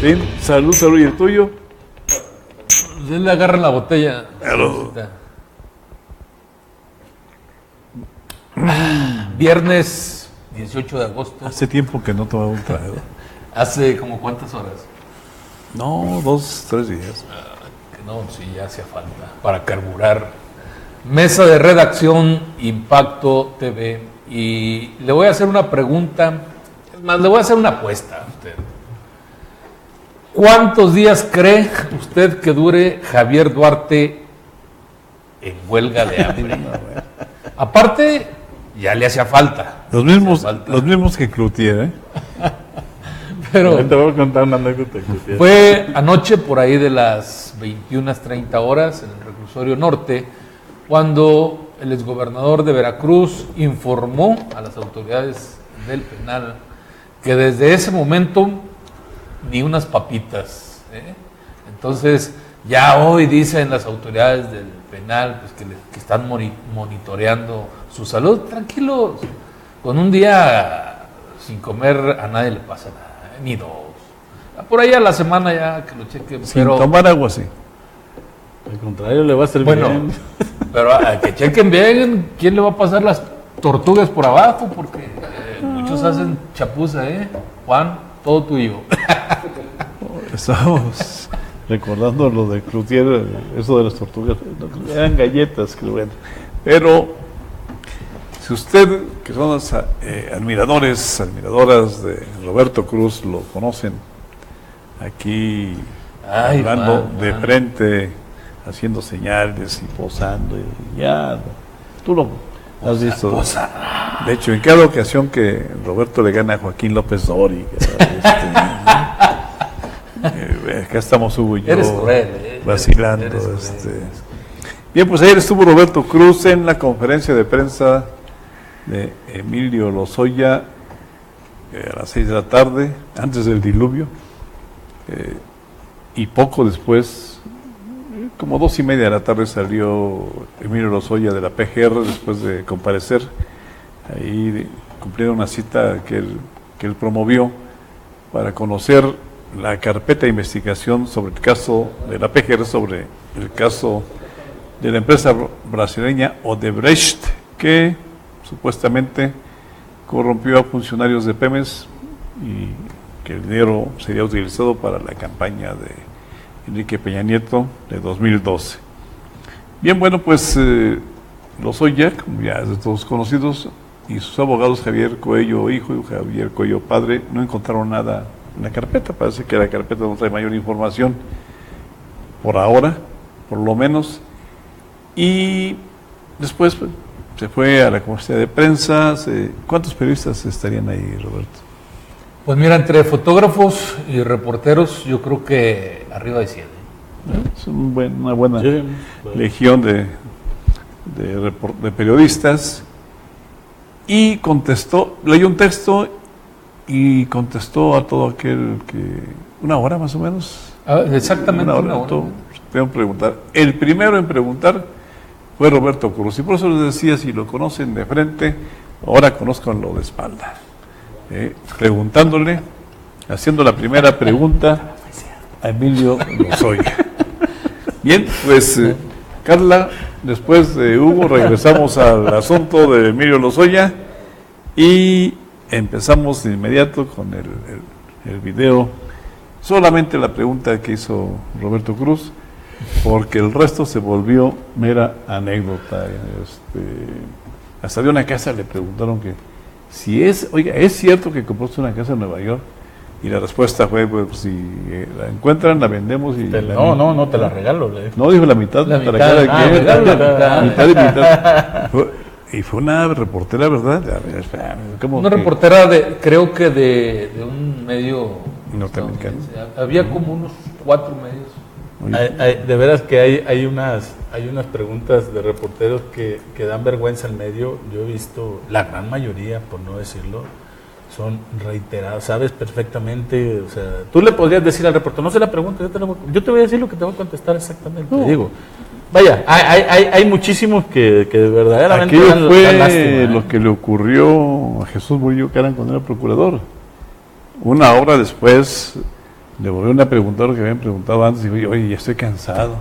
Sí, salud, salud. ¿Y el tuyo? Usted le agarra la botella. Salud. Viernes 18 de agosto. Hace tiempo que no tomaba un trago. ¿Hace como cuántas horas? No, 2, 3 días. Que no, sí, ya hacía falta para carburar. Mesa de redacción, Impacto TV. Y le voy a hacer una pregunta. Es más, le voy a hacer una apuesta a usted. ¿Cuántos días cree usted que dure Javier Duarte en huelga de hambre? Aparte, ya le hacía falta. Los mismos que Cloutier, ¿eh? Pero te voy a contar una anécdota de Cloutier. fue anoche por ahí de las 21:30 horas en el reclusorio norte, cuando el exgobernador de Veracruz informó a las autoridades del penal que desde ese momento ni unas papitas, ¿eh? Entonces ya hoy dicen las autoridades del penal pues, que están monitoreando su salud. Tranquilos, con un día sin comer a nadie le pasa nada, ¿eh? Ni dos. Por ahí a la semana ya que lo chequen. Sin tomar agua, sí. Al contrario, le va a servir bien. Pero a que chequen bien quién le va a pasar las tortugas por abajo, porque muchos hacen chapuza, ¿eh? Juan, todo tuyo. Estamos recordando lo de Cloutier, eso de las tortugas. Eran galletas, creo. Pero si usted, que son los admiradoras de Roberto Cruz, lo conocen aquí hablando de frente, haciendo señales y posando, y ya, tú lo has visto. De hecho, en cada ocasión que Roberto le gana a Joaquín López Dori, acá estamos Hugo y yo vacilando. Bien, pues ayer estuvo Roberto Cruz en la conferencia de prensa de Emilio Lozoya a las 6 de la tarde, antes del diluvio, y poco después, como 2:30 de la tarde, salió Emilio Lozoya de la PGR después de comparecer, ahí cumpliendo una cita que él promovió para conocer la carpeta de investigación sobre el caso de la PGR, sobre el caso de la empresa brasileña Odebrecht, que supuestamente corrompió a funcionarios de Pemex y que el dinero sería utilizado para la campaña de Enrique Peña Nieto de 2012. Bien, bueno, pues Lozoya, como ya es de todos conocidos, y sus abogados Javier Coello hijo y Javier Coello padre no encontraron nada en la carpeta. Parece que la carpeta no trae mayor información por ahora, por lo menos. Y después pues, se fue a la conferencia de prensa. ¿Cuántos periodistas estarían ahí, Roberto? Pues mira, entre fotógrafos y reporteros, yo creo que arriba de 100. Es una buena legión de periodistas. Y contestó, leyó un texto y contestó a todo aquel que... ¿Una hora más o menos? Exactamente una hora. Preguntar. El primero en preguntar fue Roberto Cruz. Y por eso les decía, si lo conocen de frente, ahora conózcanlo de espalda. Preguntándole, haciendo la primera pregunta a Emilio Lozoya. Bien, pues Carla, después de Hugo, regresamos al asunto de Emilio Lozoya y empezamos de inmediato con el video. Solamente la pregunta que hizo Roberto Cruz, porque el resto se volvió mera anécdota. Hasta de una casa le preguntaron que si ¿es cierto que compraste una casa en Nueva York? Y la respuesta fue, pues si la encuentran, la vendemos y... No, te la regalo. No, dijo la mitad. La mitad, mitad y mitad. Y fue una reportera, ¿verdad? Una reportera, creo que de un medio norteamericano. Había como unos 4 medios. De veras que hay unas preguntas de reporteros que dan vergüenza al medio. Yo he visto, la gran mayoría, por no decirlo, son reiteradas, sabes perfectamente, o sea, tú le podrías decir al reportero, no se la pregunta, yo te voy a decir lo que te voy a contestar exactamente. Digo, vaya, hay muchísimos que verdaderamente aquello fue lástima, lo que le ocurrió a Jesús Murillo Caram cuando era procurador. Una hora después Le volvieron a preguntar lo que habían preguntado antes y digo, oye, ya estoy cansado.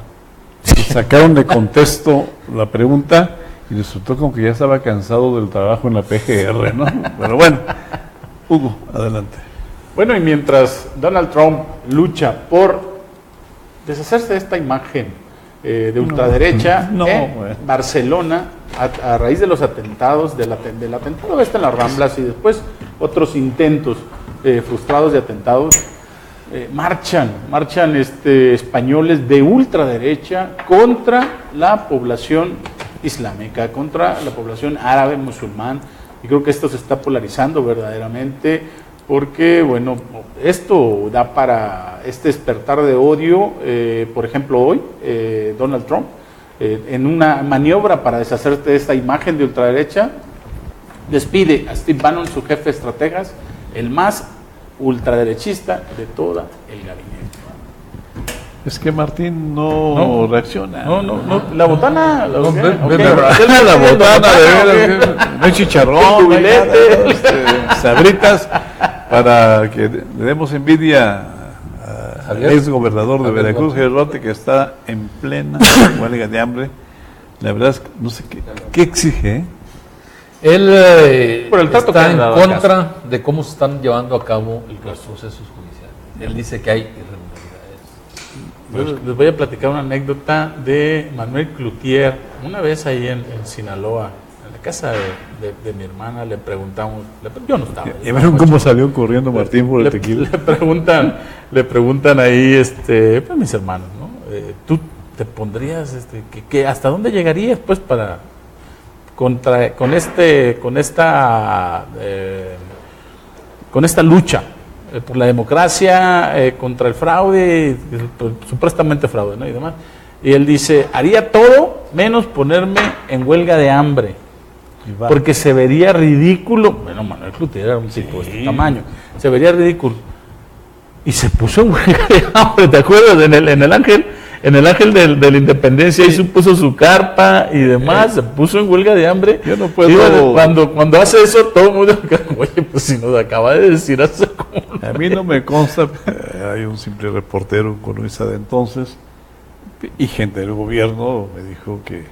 Y sacaron de contexto la pregunta y resultó como que ya estaba cansado del trabajo en la PGR, ¿no? Pero bueno, Hugo, adelante. Bueno, y mientras Donald Trump lucha por deshacerse de esta imagen de ultraderecha en bueno. Barcelona, a raíz de los atentados, del atentado en las Ramblas y después otros intentos frustrados de atentados, marchan españoles de ultraderecha contra la población islámica, contra la población árabe musulmán, y creo que esto se está polarizando verdaderamente, porque bueno, esto da para este despertar de odio. Por ejemplo, hoy Donald Trump, en una maniobra para deshacerse de esta imagen de ultraderecha, despide a Steve Bannon, su jefe de estrategas, el más ultraderechista de toda el gabinete. Es que Martín no reacciona. No, la botana. La botana, no hay chicharrón, no hay nada, sabritas, para que le demos envidia al ex gobernador de Veracruz, Javier Duarte, que está en plena huelga de hambre. La verdad es que no sé qué exige, ¿eh? Él Por el trato está que en han dado contra de cómo se están llevando a cabo los procesos judiciales. Él dice que hay irregularidades. Les voy a platicar una anécdota de Manuel Cloutier. Una vez ahí en Sinaloa, en la casa de mi hermana, le preguntamos, yo no estaba. ¿Y vieron cómo salió corriendo Martín por el tequila? Le preguntan ahí, pues mis hermanos, ¿no? ¿Tú te pondrías, hasta dónde llegarías, pues, para con esta lucha por la democracia, contra el fraude, supuestamente fraude, ¿no? Y demás. Y él dice, haría todo menos ponerme en huelga de hambre, porque se vería ridículo. Bueno, Manuel Cloutier era un tipo de este tamaño, se vería ridículo. Y se puso en huelga de hambre, ¿te acuerdas? En el Ángel de la Independencia, ahí se puso su carpa y demás, se puso en huelga de hambre. Yo no puedo. Y cuando hace eso, todo el mundo, oye, pues si nos acaba de decir hace como. A mí no me consta, hay un simple reportero economista de entonces y gente del gobierno me dijo que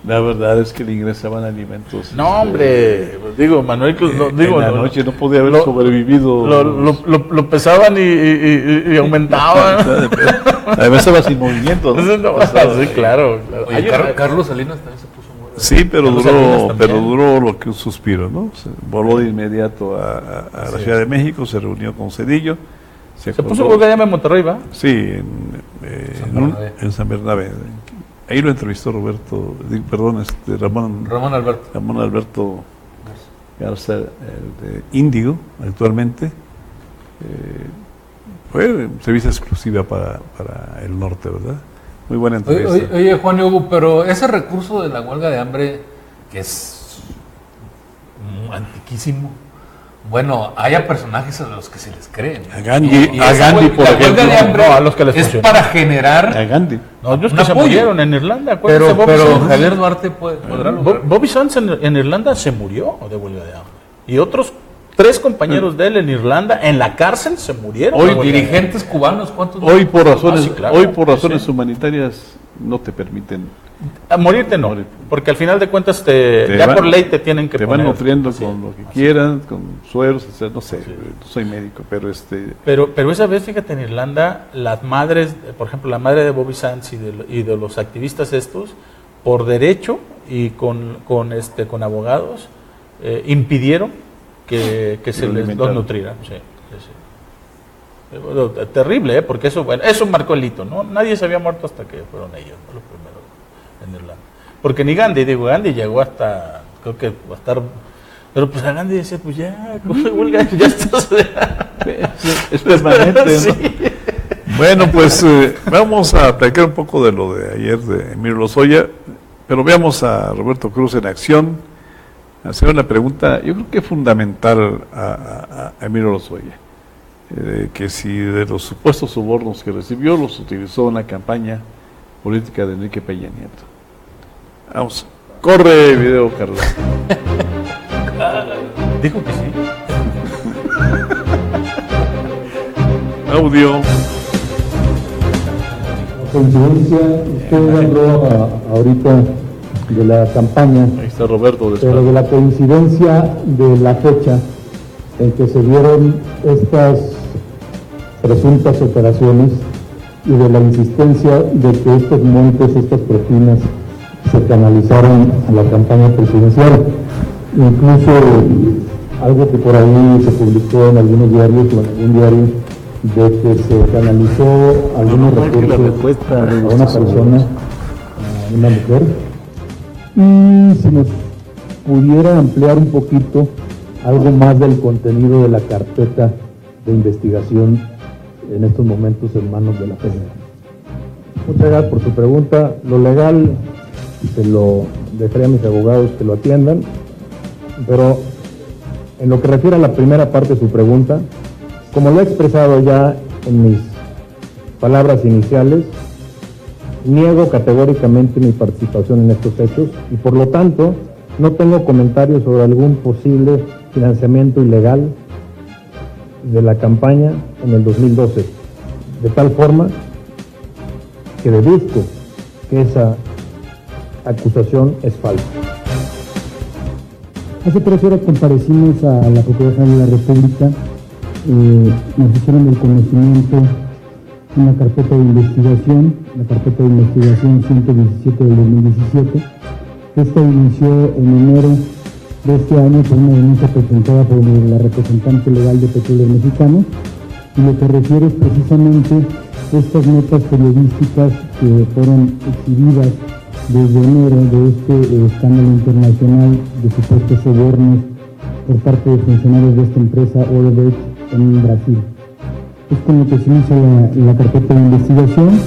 la verdad es que le ingresaban alimentos. No, hombre, pues digo, Manuel, en la noche no podía haber sobrevivido. Lo pesaban y aumentaban. Además estaba sin movimiento, ¿no? Sí, claro. Oye, Carlos Salinas también se puso muy... Sí, pero Carlos duró lo que un suspiro, ¿no? Se voló de inmediato a la Ciudad de México, se reunió con Cedillo. Se puso en huelga de hambre en Monterrey, ¿va? Sí, en San Bernabé. Ahí lo entrevistó Ramón Alberto Garza, de Índigo, actualmente. Fue servicio exclusiva para el norte, ¿verdad? Muy buena entrevista. Oye, Juan y Hugo, pero ese recurso de la huelga de hambre, que es antiquísimo, bueno, haya personajes a los que se les creen. A Gandhi, por la ejemplo. huelga de hambre No, a los que les es funciona. para generar A Gandhi. No, ellos un que se apoyo. murieron en Irlanda. Pero Bobby Sands. Javier Duarte podrá lograr. Bobby Sands en Irlanda se murió de huelga de hambre. Y otros 3 compañeros de él en Irlanda, en la cárcel, se murieron. Hoy dirigentes cubanos, ¿cuántos? Hoy por razones, sí, claro. razones humanitarias no te permiten. A morirte no, porque al final de cuentas ya por ley te tienen que te poner. van nutriendo con lo que quieran, con sueros, etc. No sé, no soy médico, pero Pero esa vez, fíjate, en Irlanda, las madres, por ejemplo, la madre de Bobby Sands y de los activistas estos, por derecho y con abogados, impidieron que se los nutrieran. Sí. Terrible, porque eso marcó el hito, ¿no? Nadie se había muerto hasta que fueron ellos, ¿no? Los primeros en Irlanda. Porque ni Gandhi llegó hasta, creo que va a estar, pero pues a Gandhi decía, pues ya, huelga, ya estás. es permanente, ¿no? Sí. Bueno, pues vamos a platicar un poco de lo de ayer de Emilio Lozoya, pero veamos a Roberto Cruz en acción, hacer una pregunta, yo creo que fundamental a Emilio Lozoya. Que si de los supuestos sobornos que recibió los utilizó en la campaña política de Enrique Peña Nieto. Vamos, corre video, Carlos. Dijo que sí. audio. Coincidencia, usted habló ahorita de la campaña, Ahí está Roberto. pero de la coincidencia de la fecha en que se dieron estas presuntas operaciones y de la insistencia de que estos montos, estas propinas, se canalizaron a la campaña presidencial. Incluso algo que por ahí se publicó en algunos diarios o en algún diario, de que se canalizó algunos recursos a una persona, a una mujer. Y si nos pudiera ampliar un poquito algo más del contenido de la carpeta de investigación en estos momentos en manos de la PGR. Muchas gracias por su pregunta. Lo legal se lo dejaré a mis abogados que lo atiendan, pero en lo que refiere a la primera parte de su pregunta, como lo he expresado ya en mis palabras iniciales, niego categóricamente mi participación en estos hechos y por lo tanto no tengo comentarios sobre algún posible financiamiento ilegal de la campaña en el 2012, de tal forma que deduzco que esa acusación es falsa. Hace 3 horas comparecimos a la Procuraduría de la República, nos hicieron el conocimiento una carpeta de investigación, la carpeta de investigación 117 del 2017. Esta inició en enero de este año por una denuncia presentada por la representante legal de Petróleos Mexicanos, y lo que refiere es precisamente estas notas periodísticas que fueron exhibidas desde enero de este escándalo internacional de supuestos sobornos por parte de funcionarios de esta empresa Odebrecht en Brasil. Es con lo que se inicia la carpeta de investigación.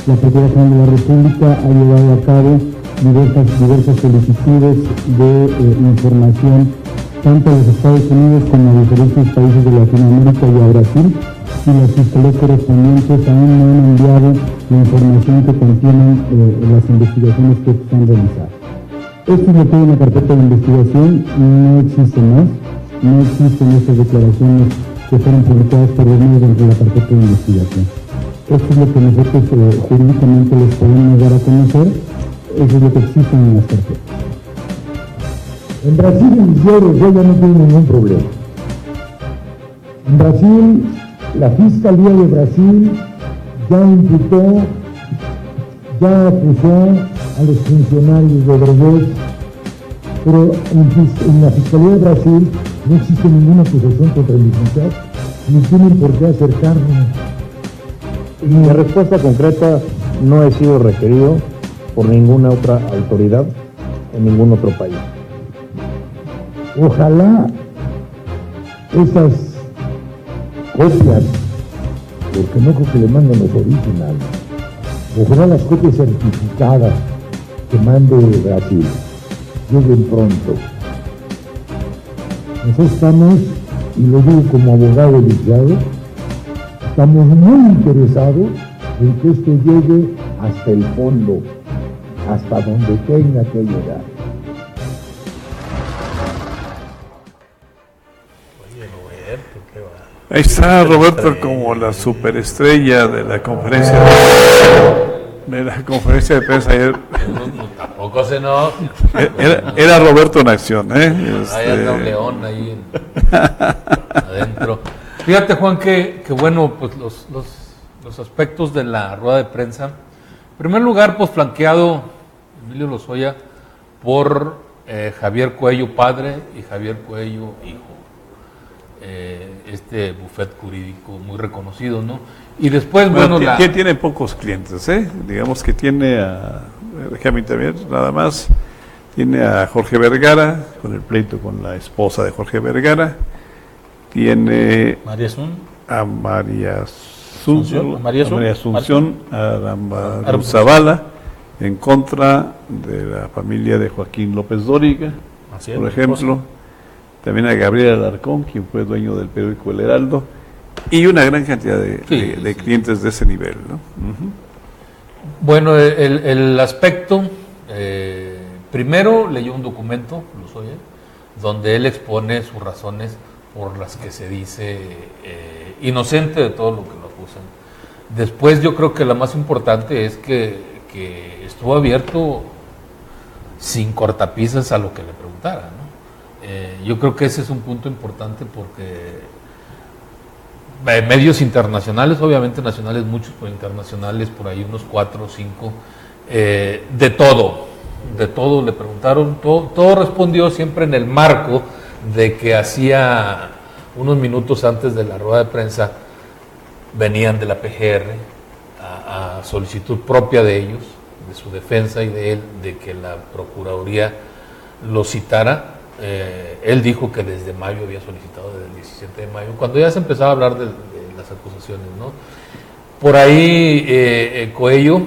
La Procuraduría General de la República ha llevado a cabo diversas solicitudes de información tanto a los Estados Unidos como a diferentes países de Latinoamérica y a Brasil, y las fiscalías correspondientes aún no han enviado la información que contienen las investigaciones que se han realizado. Esto es lo que hay en la carpeta de investigación, no existe más, no existen estas declaraciones que fueron publicadas por los medios dentro de la carpeta de investigación. Esto es lo que nosotros jurídicamente les podemos dar a conocer, eso es lo que existe en las carpetas. En Brasil el Isidro ya no tiene ningún problema. En Brasil, la Fiscalía de Brasil ya imputó, ya acusó a los funcionarios de Odebrecht, pero en la Fiscalía de Brasil no existe ninguna acusación contra el licenciado, ni tienen por qué acercarnos. Mi respuesta concreta: no he sido requerido por ninguna otra autoridad en ningún otro país. Ojalá esas copias, porque no creo que le manden los originales, ojalá las copias certificadas que mande Brasil lleguen pronto. Nosotros estamos, y lo digo como abogado licenciado, estamos muy interesados en que esto llegue hasta el fondo, hasta donde tenga que llegar. Ahí está Roberto como la superestrella de la conferencia de prensa ayer. No, tampoco se no. Era Roberto en acción, ¿eh? Hay anda un león ahí adentro. Fíjate, Juan, que bueno, pues los aspectos de la rueda de prensa. En primer lugar, pues flanqueado Emilio Lozoya por Javier Cuello padre y Javier Cuello hijo. Este bufet jurídico muy reconocido, ¿no? Y después, bueno, tiene pocos clientes, ¿eh? Digamos que tiene déjame también, nada más, tiene a Jorge Vergara, con el pleito con la esposa de Jorge Vergara, tiene a María Asunción Aramburu en contra de la familia de Joaquín López Dóriga, por ejemplo. También a Gabriel Alarcón, quien fue dueño del periódico El Heraldo, y una gran cantidad de clientes de ese nivel, ¿no? Uh-huh. Bueno, el aspecto, primero leyó un documento, Lozoya, donde él expone sus razones por las que se dice inocente de todo lo que lo acusan. Después yo creo que la más importante es que estuvo abierto sin cortapisas a lo que le preguntara, ¿no? Yo creo que ese es un punto importante porque medios internacionales, obviamente nacionales muchos, pero internacionales por ahí unos 4 o 5, de todo le preguntaron, todo respondió siempre en el marco de que hacía unos minutos antes de la rueda de prensa venían de la PGR a solicitud propia de ellos, de su defensa y de él, de que la Procuraduría lo citara. Él dijo que desde mayo había solicitado, desde el 17 de mayo, cuando ya se empezaba a hablar de las acusaciones, ¿no? Por ahí Coello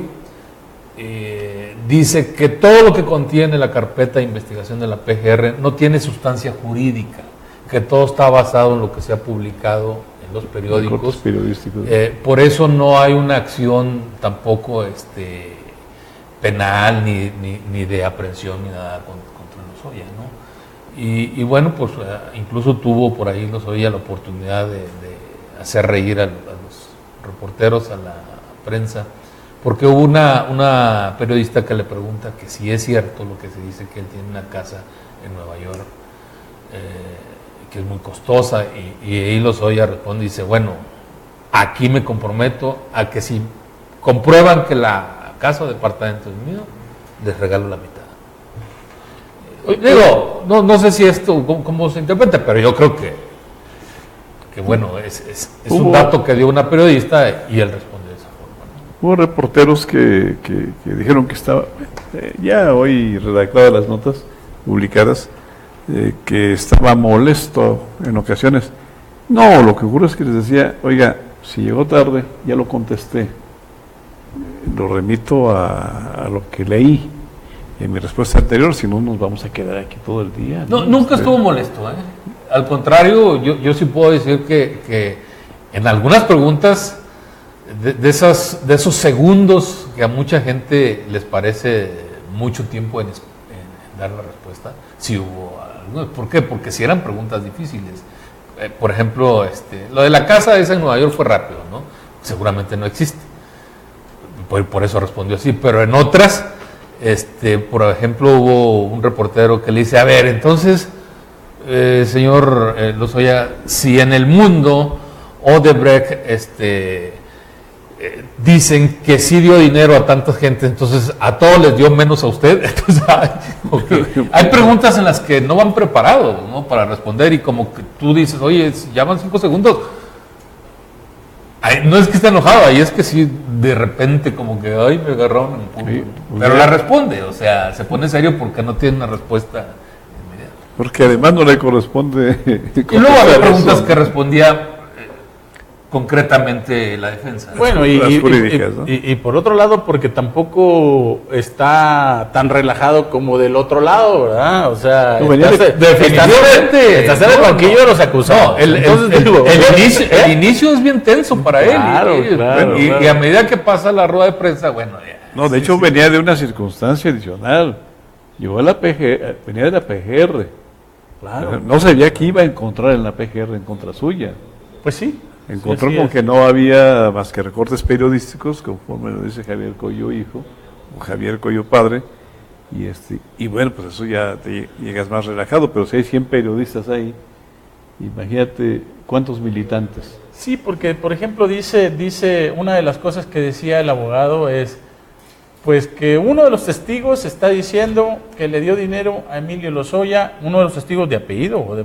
dice que todo lo que contiene la carpeta de investigación de la PGR no tiene sustancia jurídica, que todo está basado en lo que se ha publicado en los periódicos. Por eso no hay una acción tampoco penal ni de aprehensión ni nada contra Lozoya, ¿no? Y bueno, pues incluso tuvo por ahí Lozoya la oportunidad de hacer reír a los reporteros, a la prensa, porque hubo una periodista que le pregunta que si es cierto lo que se dice, que él tiene una casa en Nueva York, que es muy costosa, y ahí Lozoya responde y dice, bueno, aquí me comprometo a que si comprueban que la casa o departamento es mío, les regalo la mitad. Digo, no sé si esto, cómo se interpreta, pero yo creo que bueno, es un dato que dio una periodista y él responde de esa forma, ¿no? Hubo reporteros que dijeron que estaba, ya hoy redactadas las notas publicadas, que estaba molesto en ocasiones. No, lo que ocurre es que les decía, oiga, si llegó tarde, ya lo contesté, lo remito a lo que leí en mi respuesta anterior, si no nos vamos a quedar aquí todo el día. No, nunca estuvo molesto, ¿eh? Al contrario, yo sí puedo decir que en algunas preguntas de esos segundos que a mucha gente les parece mucho tiempo en dar la respuesta, sí hubo algunos. ¿Por qué? Porque sí eran preguntas difíciles. Por ejemplo, lo de la casa esa en Nueva York fue rápido, ¿no? Seguramente no existe. Por eso respondió así, pero en otras, por ejemplo, hubo un reportero que le dice, a ver, entonces, señor Lozoya, si en el mundo Odebrecht dicen que sí dio dinero a tanta gente, entonces a todos les dio menos a usted. Entonces, hay preguntas en las que no van preparados, ¿no?, para responder, y como que tú dices, oye, ya van 5 segundos. No es que esté enojado, ahí es que sí, de repente como que, ay, me agarraron en el punto. Sí, pero la responde, o sea, se pone serio porque no tiene una respuesta inmediata. Porque además no le corresponde. Y luego había preguntas que respondía concretamente la defensa. Bueno, y por otro lado, porque tampoco está tan relajado como del otro lado, ¿verdad? O sea, definitivamente estás en el banquillo de los acusados. El inicio es bien tenso para él. Claro. Y a medida que pasa la rueda de prensa, bueno, ya. No, de hecho venía de una circunstancia adicional. Llegó a la PGR, venía de la PGR. Claro. No sabía que iba a encontrar en la PGR en contra suya. Pues sí. Encontró con que no había más que recortes periodísticos, conforme lo dice Javier Coello hijo, o Javier Coello padre, y bueno, pues eso ya te llegas más relajado, pero si hay 100 periodistas ahí, imagínate cuántos militantes. Sí, porque por ejemplo dice una de las cosas que decía el abogado es, pues que uno de los testigos está diciendo que le dio dinero a Emilio Lozoya, uno de los testigos de apellido, o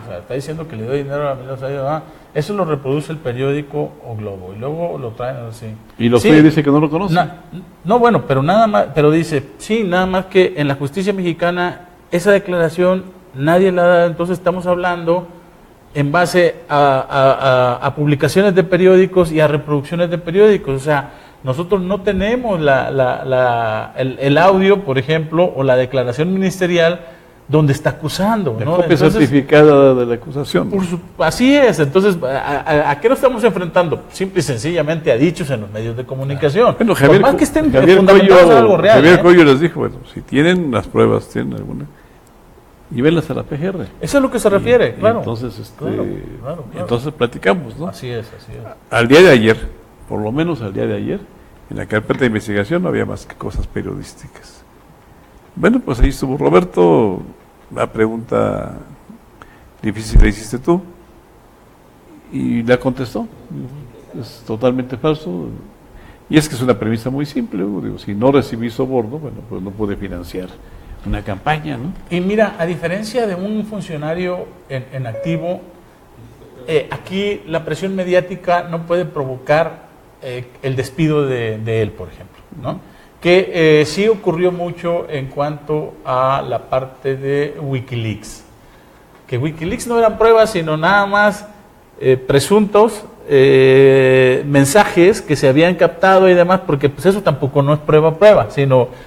sea, está diciendo que le dio dinero a Emilio Lozoya, eso lo reproduce el periódico O Globo, y luego lo traen así. Y Lozoya dice que no lo conoce. No, bueno, pero nada más, pero dice, sí, nada más que en la justicia mexicana esa declaración nadie la da, entonces estamos hablando en base a publicaciones de periódicos y a reproducciones de periódicos, o sea, nosotros no tenemos el audio, por ejemplo, o la declaración ministerial donde está acusando, ¿no? La copia certificada de la acusación. Así es, entonces, ¿a qué nos estamos enfrentando? Simple y sencillamente a dichos en los medios de comunicación. Bueno, Javier, más que estén Javier Coello les dijo, bueno, si tienen las pruebas, tienen alguna, llévenlas a la PGR. Eso es lo que se refiere, Y claro. entonces, Claro. entonces platicamos, ¿no? Así es. Al día de ayer, por lo menos al día de ayer, en la carpeta de investigación no había más que cosas periodísticas. Bueno, pues ahí estuvo Roberto, la pregunta difícil la hiciste tú, y la contestó. Es totalmente falso. Y es que es una premisa muy simple, digo, si no recibí soborno, bueno, pues no pude financiar una campaña, ¿no? Y mira, a diferencia de un funcionario en activo, aquí la presión mediática no puede provocar el despido de él, por ejemplo, ¿no? Que sí ocurrió mucho en cuanto a la parte de Wikileaks. Que Wikileaks no eran pruebas, sino nada más presuntos mensajes que se habían captado y demás, porque pues eso tampoco no es prueba,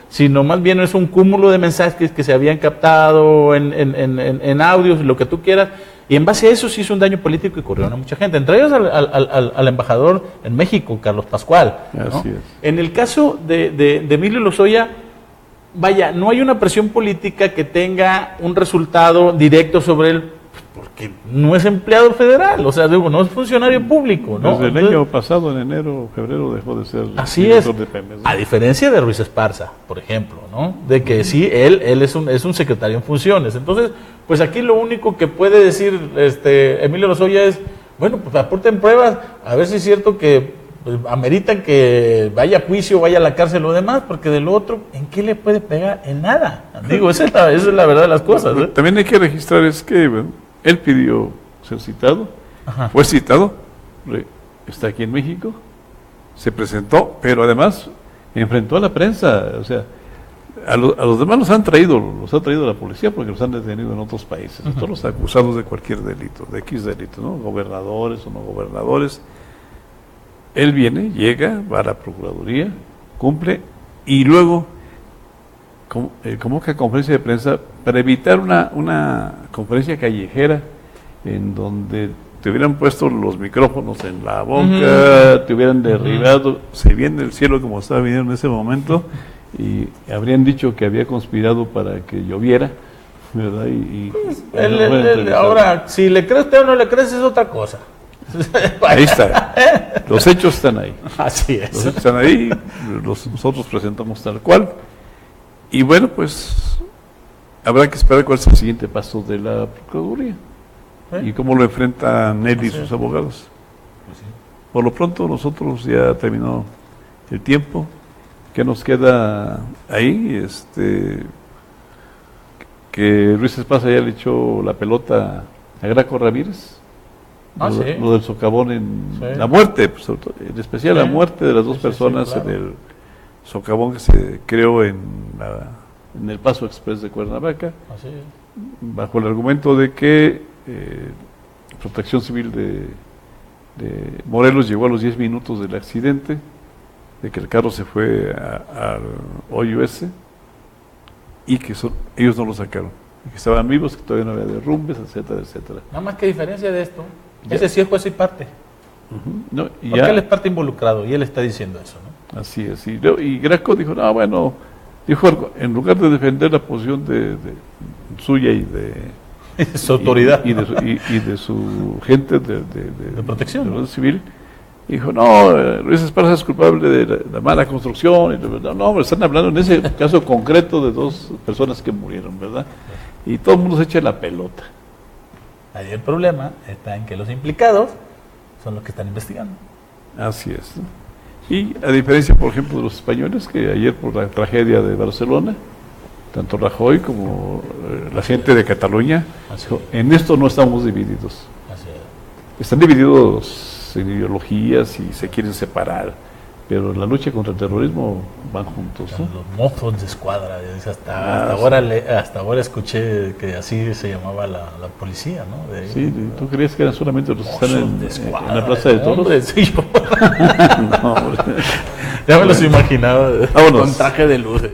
sino más bien es un cúmulo de mensajes que se habían captado en audios, lo que tú quieras, y en base a eso se hizo un daño político y corrió a mucha gente, entre ellos al embajador en México, Carlos Pascual, ¿no? Así es. En el caso de Emilio Lozoya, vaya, no hay una presión política que tenga un resultado directo sobre él, porque no es empleado federal, o sea, digo, no es funcionario público, ¿no? Desde el Entonces, año pasado, en enero, febrero, dejó de ser así es, director de Pemex, ¿no? a diferencia de Ruiz Esparza, por ejemplo, ¿no? De que sí, él es un secretario en funciones. Entonces, pues aquí lo único que puede decir Emilio Lozoya es, bueno, pues aporten pruebas, a ver si es cierto que pues, ameritan que vaya a juicio, vaya a la cárcel o demás, porque de lo otro, ¿en qué le puede pegar? En nada. Digo, esa es la verdad de las cosas, ¿eh? También hay que registrar es que bueno, él pidió ser citado, Ajá. fue citado, está aquí en México, se presentó, pero además enfrentó a la prensa, o sea, a los demás los ha traído la policía porque los han detenido en otros países, todos los acusados de cualquier delito, de X delito, ¿no? Gobernadores o no gobernadores. Él viene, llega, va a la Procuraduría, cumple y luego convoca conferencia de prensa para evitar una conferencia callejera en donde te hubieran puesto los micrófonos en la boca, te hubieran derribado, se viene el cielo como estaba viniendo en ese momento y habrían dicho que había conspirado para que lloviera, ¿verdad? Ahora, si le crees usted o no le crees es otra cosa. Ahí está, los hechos están ahí. Así Los es. hechos están ahí, nosotros presentamos tal cual. Y bueno, pues habrá que esperar cuál es el siguiente paso de la Procuraduría y cómo lo enfrentan él y sus abogados. Por lo pronto nosotros ya terminó el tiempo. ¿Qué nos queda ahí? Que Ruiz Esparza ya le echó la pelota a Graco Ramírez. Sí. Lo del socavón Sí. la muerte, pues, en especial la Sí. muerte de las dos personas claro. en el socavón que se creó en el Paso Express de Cuernavaca, Así es. bajo el argumento de que Protección Civil de Morelos llegó a los 10 minutos del accidente, de que el carro se fue al hoyo ese y que ellos no lo sacaron, y que estaban vivos, que todavía no había derrumbes, etcétera, etcétera. Nada más que diferencia de esto, Ya. ese sí es juez y parte. No, y Porque él es parte involucrado y él está diciendo eso, ¿no? así es. Y Graco dijo, no, bueno, dijo algo, en lugar de defender la posición de suya y de Su autoridad. y de su gente de protección, de ¿no? la civil, dijo, no, Luis Esparza es culpable de la mala construcción. No, están hablando en ese caso concreto de dos personas que murieron, ¿verdad? Y todo el mundo se echa la pelota. Ahí el problema está en que los implicados son los que están investigando. Así es, ¿no? Y a diferencia, por ejemplo, de los españoles, que ayer por la tragedia de Barcelona, tanto Rajoy como la gente de Cataluña, dijo, en esto no estamos divididos. Así es. Están divididos en ideologías y se quieren separar, pero en la lucha contra el terrorismo van juntos, ¿no? Los mozos de escuadra, dice, hasta ahora escuché que así se llamaba la policía, ¿no? De ahí, Sí, ¿tú creías que eran solamente los que están mozos de en escuadra, la Plaza de Toros? hombre, sí, yo No, hombre. ya me los imaginaba Vámonos. con traje de luces.